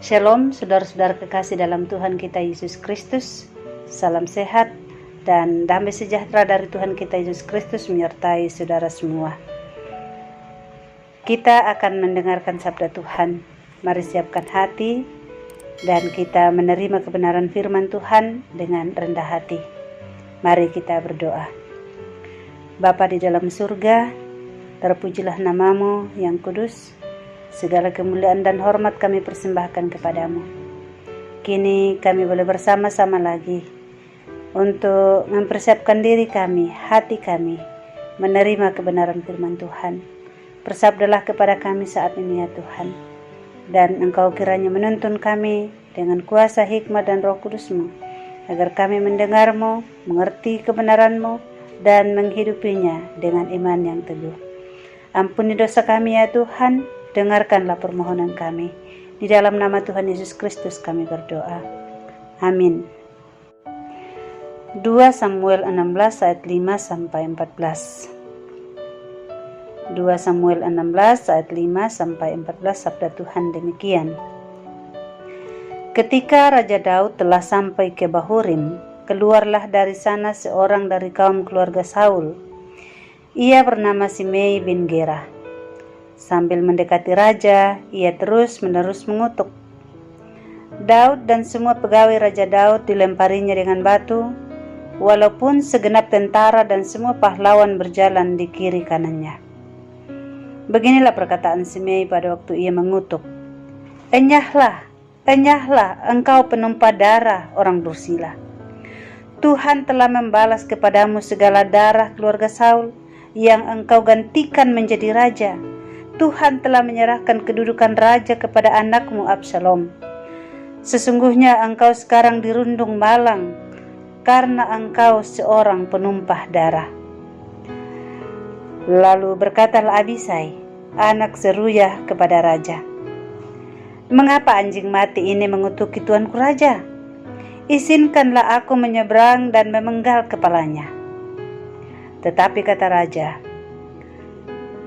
Shalom saudara-saudara kekasih dalam Tuhan kita Yesus Kristus. Salam sehat dan damai sejahtera dari Tuhan kita Yesus Kristus menyertai saudara semua. Kita akan mendengarkan sabda Tuhan. Mari siapkan hati dan kita menerima kebenaran firman Tuhan dengan rendah hati. Mari kita berdoa. Bapa di dalam surga, terpujilah namamu yang kudus. Segala kemuliaan dan hormat kami persembahkan kepadamu. Kini kami boleh bersama-sama lagi untuk mempersiapkan diri kami, hati kami, menerima kebenaran firman Tuhan. Bersabdalah kepada kami saat ini ya Tuhan. Dan Engkau kiranya menuntun kami dengan kuasa hikmat dan Roh Kudus-Mu, agar kami mendengar-Mu, mengerti kebenaran-Mu, dan menghidupinya dengan iman yang teguh. Ampuni dosa kami ya Tuhan. Dengarkanlah permohonan kami. Di dalam nama Tuhan Yesus Kristus kami berdoa. Amin. 2 Samuel 16 ayat 5-14. 2 Samuel 16 ayat 5-14 sabda Tuhan demikian. Ketika Raja Daud telah sampai ke Bahurim, keluarlah dari sana seorang dari kaum keluarga Saul. Ia bernama Simei bin Gera. Sambil mendekati raja, ia terus-menerus mengutuk. Daud dan semua pegawai Raja Daud dilemparinya dengan batu, walaupun segenap tentara dan semua pahlawan berjalan di kiri kanannya. Beginilah perkataan Simei pada waktu ia mengutuk. Enyahlah, enyahlah engkau penumpah darah orang bersila. Tuhan telah membalas kepadamu segala darah keluarga Saul yang engkau gantikan menjadi raja. Tuhan telah menyerahkan kedudukan raja kepada anakmu Absalom. Sesungguhnya engkau sekarang dirundung malang karena engkau seorang penumpah darah. Lalu berkatalah Abisai, anak Seruyah kepada raja, mengapa anjing mati ini mengutuki tuanku raja? Izinkanlah aku menyeberang dan memenggal kepalanya. Tetapi kata raja,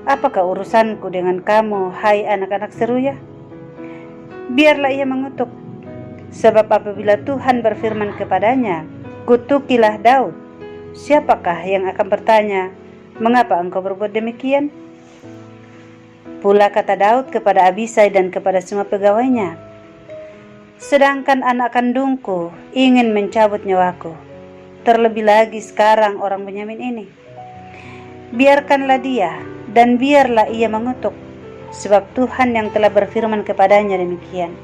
apakah urusanku dengan kamu, hai anak-anak Seruyah? Biarlah ia mengutuk. Sebab apabila Tuhan berfirman kepadanya, kutukilah Daud, siapakah yang akan bertanya, mengapa engkau berbuat demikian? Pula kata Daud kepada Abisai dan kepada semua pegawainya, sedangkan anak kandungku ingin mencabut nyawaku, terlebih lagi sekarang orang Benyamin ini. Biarkanlah dia dan biarlah ia mengutuk, sebab Tuhan yang telah berfirman kepadanya demikian.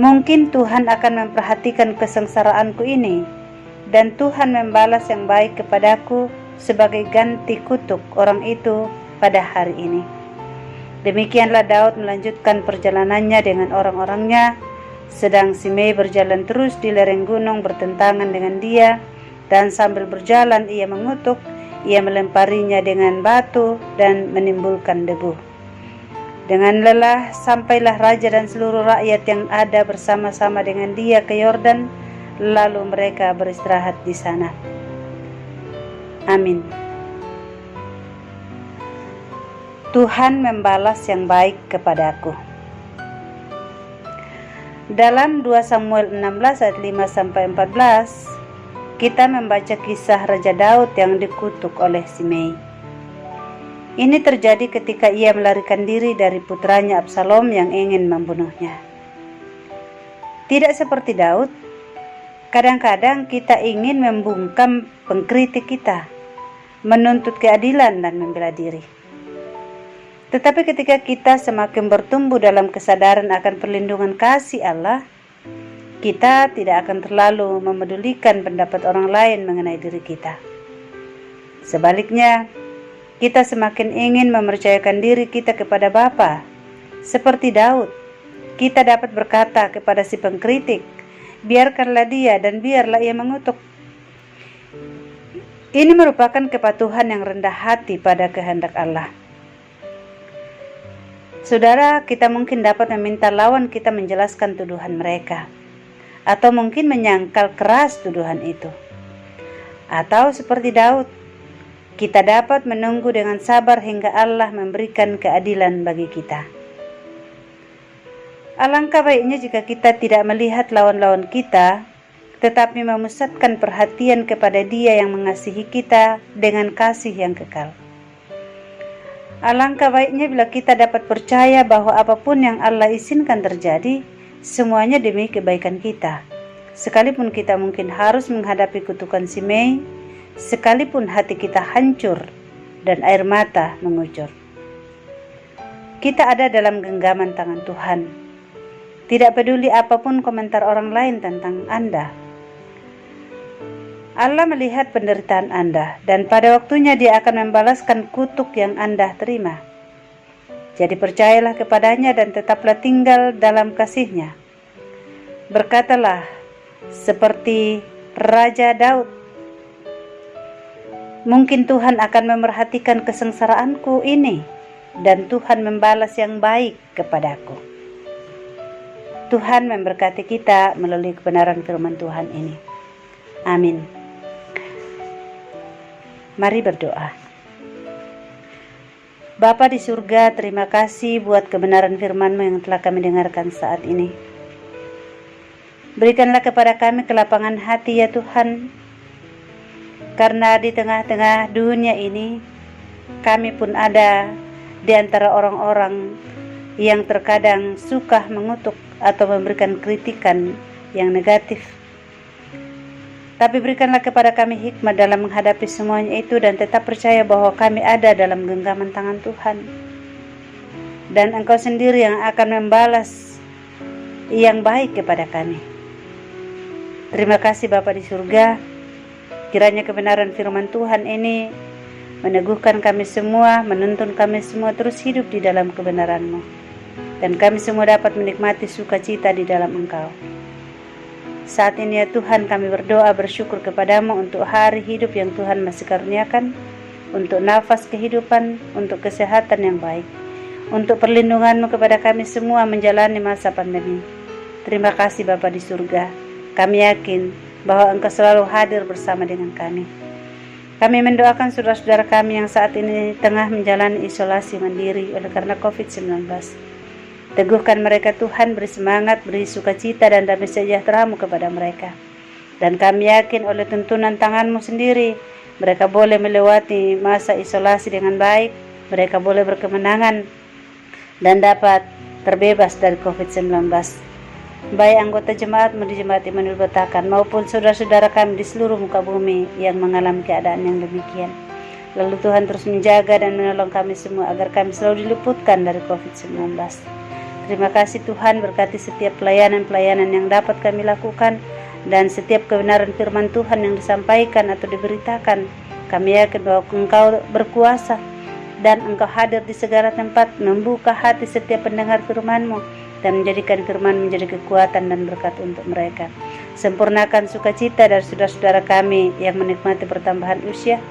Mungkin Tuhan akan memperhatikan kesengsaraanku ini, dan Tuhan membalas yang baik kepadaku sebagai ganti kutuk orang itu pada hari ini. Demikianlah Daud melanjutkan perjalanannya dengan orang-orangnya, sedang Simei berjalan terus di lereng gunung bertentangan dengan dia, dan sambil berjalan ia mengutuk. Ia melemparinya dengan batu dan menimbulkan debu. Dengan lelah sampailah raja dan seluruh rakyat yang ada bersama-sama dengan dia ke Yordan, lalu mereka beristirahat di sana. Amin. Tuhan membalas yang baik kepadaku. Dalam 2 Samuel 16 ayat 5-14, kita membaca kisah Raja Daud yang dikutuk oleh Simei. Ini terjadi ketika ia melarikan diri dari putranya Absalom yang ingin membunuhnya. Tidak seperti Daud, kadang-kadang kita ingin membungkam pengkritik kita, menuntut keadilan dan membela diri. Tetapi ketika kita semakin bertumbuh dalam kesadaran akan perlindungan kasih Allah, kita tidak akan terlalu memedulikan pendapat orang lain mengenai diri kita. Sebaliknya, kita semakin ingin mempercayakan diri kita kepada Bapa. Seperti Daud, kita dapat berkata kepada si pengkritik, biarkanlah dia dan biarlah ia mengutuk. Ini merupakan kepatuhan yang rendah hati pada kehendak Allah. Saudara, kita mungkin dapat meminta lawan kita menjelaskan tuduhan mereka, atau mungkin menyangkal keras tuduhan itu. Atau seperti Daud, kita dapat menunggu dengan sabar hingga Allah memberikan keadilan bagi kita. Alangkah baiknya jika kita tidak melihat lawan-lawan kita, tetapi memusatkan perhatian kepada Dia yang mengasihi kita dengan kasih yang kekal. Alangkah baiknya bila kita dapat percaya bahwa apapun yang Allah izinkan terjadi, semuanya demi kebaikan kita. Sekalipun kita mungkin harus menghadapi kutukan si Mei, sekalipun hati kita hancur dan air mata mengucur. Kita ada dalam genggaman tangan Tuhan. Tidak peduli apapun komentar orang lain tentang Anda. Allah melihat penderitaan Anda dan pada waktunya Dia akan membalaskan kutuk yang Anda terima. Jadi percayalah kepadanya dan tetaplah tinggal dalam kasih-Nya. Berkatalah seperti Raja Daud, mungkin Tuhan akan memerhatikan kesengsaraanku ini dan Tuhan membalas yang baik kepadaku. Tuhan memberkati kita melalui kebenaran firman Tuhan ini. Amin. Mari berdoa. Bapa di surga, terima kasih buat kebenaran firman-Mu yang telah kami dengarkan saat ini. Berikanlah kepada kami kelapangan hati ya Tuhan, karena di tengah-tengah dunia ini, kami pun ada di antara orang-orang yang terkadang suka mengutuk atau memberikan kritikan yang negatif. Tapi berikanlah kepada kami hikmat dalam menghadapi semuanya itu dan tetap percaya bahwa kami ada dalam genggaman tangan Tuhan. Dan Engkau sendiri yang akan membalas yang baik kepada kami. Terima kasih Bapa di surga. Kiranya kebenaran firman Tuhan ini meneguhkan kami semua, menuntun kami semua terus hidup di dalam kebenaran-Mu. Dan kami semua dapat menikmati sukacita di dalam Engkau. Saat ini ya Tuhan, kami berdoa bersyukur kepada-Mu untuk hari hidup yang Tuhan masih karuniakan, untuk nafas kehidupan, untuk kesehatan yang baik, untuk perlindungan-Mu kepada kami semua menjalani masa pandemi. Terima kasih Bapa di surga. Kami yakin bahwa Engkau selalu hadir bersama dengan kami. Kami mendoakan saudara-saudara kami yang saat ini tengah menjalani isolasi mandiri oleh karena COVID-19. Teguhkan mereka Tuhan, beri semangat, beri sukacita dan damai sejahtera-Mu kepada mereka. Dan kami yakin oleh tuntunan tangan-Mu sendiri, mereka boleh melewati masa isolasi dengan baik, mereka boleh berkemenangan dan dapat terbebas dari COVID-19. Baik anggota jemaat-Mu di Jemaat Immanuel Betakan maupun saudara-saudara kami di seluruh muka bumi yang mengalami keadaan yang demikian. Lalu Tuhan terus menjaga dan menolong kami semua agar kami selalu diluputkan dari COVID-19. Terima kasih Tuhan, berkati setiap pelayanan-pelayanan yang dapat kami lakukan dan setiap kebenaran firman Tuhan yang disampaikan atau diberitakan. Kami yakin bahwa Engkau berkuasa dan Engkau hadir di segala tempat, membuka hati setiap pendengar firman-Mu dan menjadikan firman menjadi kekuatan dan berkat untuk mereka. Sempurnakan sukacita dari saudara-saudara kami yang menikmati pertambahan usia.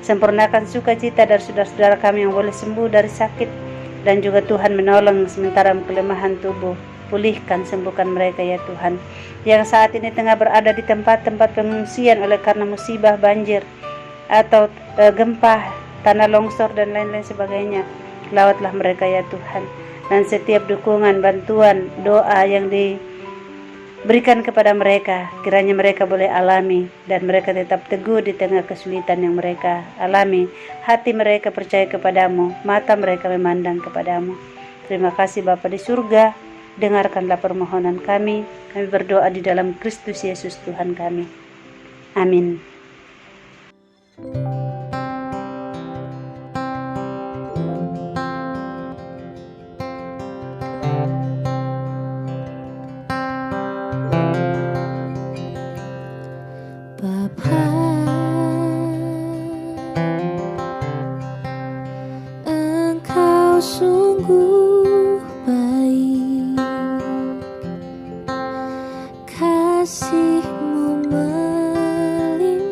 Sempurnakan sukacita dari saudara-saudara kami yang boleh sembuh dari sakit. Dan juga Tuhan menolong sementara kelemahan tubuh. Pulihkan, sembuhkan mereka ya Tuhan. Yang saat ini tengah berada di tempat-tempat pengungsian oleh karena musibah banjir atau gempa, tanah longsor dan lain-lain sebagainya. Lawatlah mereka ya Tuhan. Dan setiap dukungan, bantuan, doa yang diberikan kepada mereka, kiranya mereka boleh alami dan mereka tetap teguh di tengah kesulitan yang mereka alami. Hati mereka percaya kepadamu, mata mereka memandang kepadamu. Terima kasih Bapa di surga, dengarkanlah permohonan kami. Kami berdoa di dalam Kristus Yesus Tuhan kami. Amin. Sungguh baik, kasih-Mu melimpah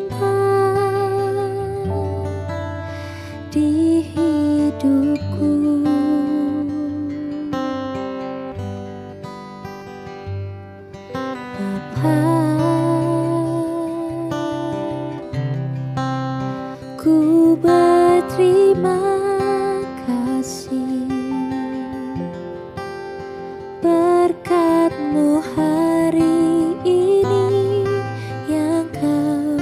di hidupku. Bapa, ku berterima kasih. berkatmu hari ini yang kau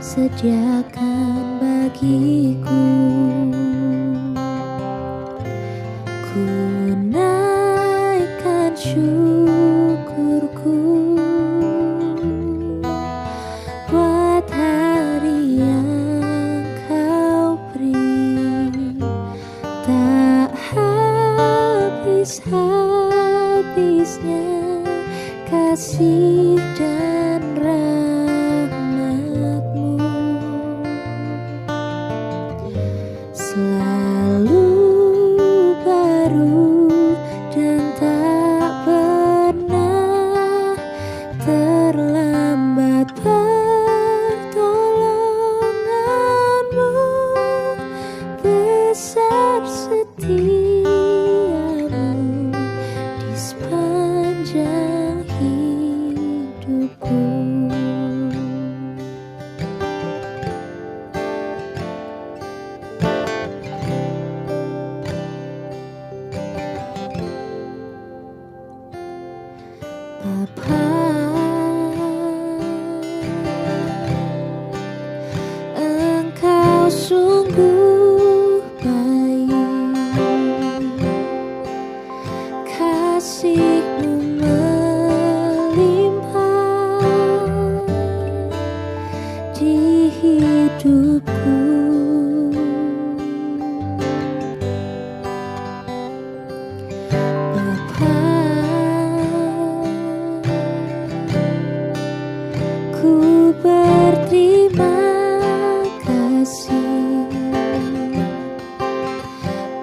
sediakan bagiku. Ku naikkan syukurku buat hari yang kau beri, tak habis-habisnya kasih dan rahmat-Mu. Selalu baru dan tak pernah terlambat pertolongan-Mu. Besar setiamu di sepanjang hidupku. Bapa, Engkau sungguh baik, kasih-Mu melimpah di hidupku. Bapa, ku berterima kasih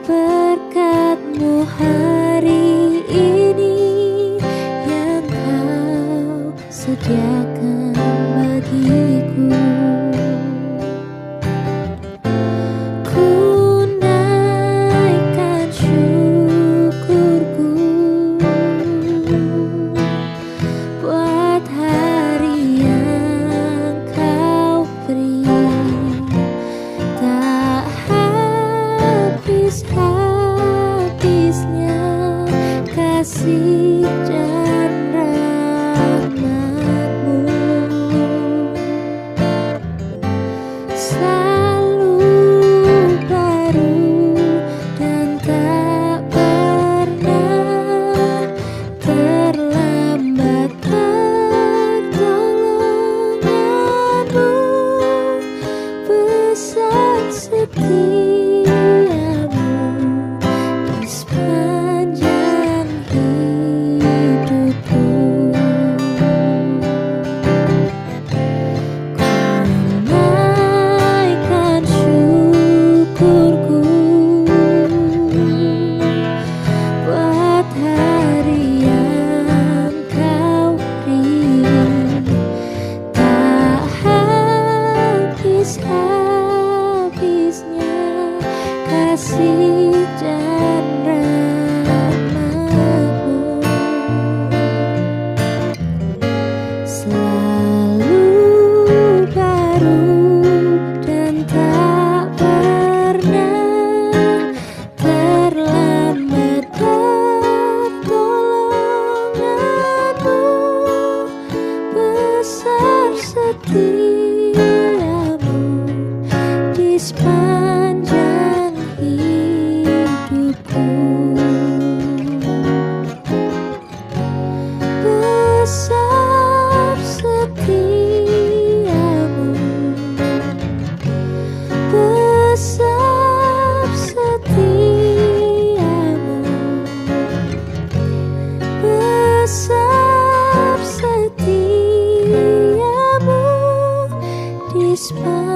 berkat-Mu hari ini yang kau sediakan bagiku. Ku naikkan syukurku buat hari yang kau beri, tak habis-habisnya kasih dan rahmat-Mu. Selalu baru dan tak pernah terlambat pertolongan-Mu. Besar setiamu di sepanjang hidupku. Ku naikkan syukurku buat hari yang kau beri, tak habis-habisnya kasih dan rahmat-Mu. Selalu baru dan tak pernah terlambat pertolongan-Mu. Besar setiamu di sepanjang hidupku. Besar setiamu, besar setiamu, besar setiamu di sepanjang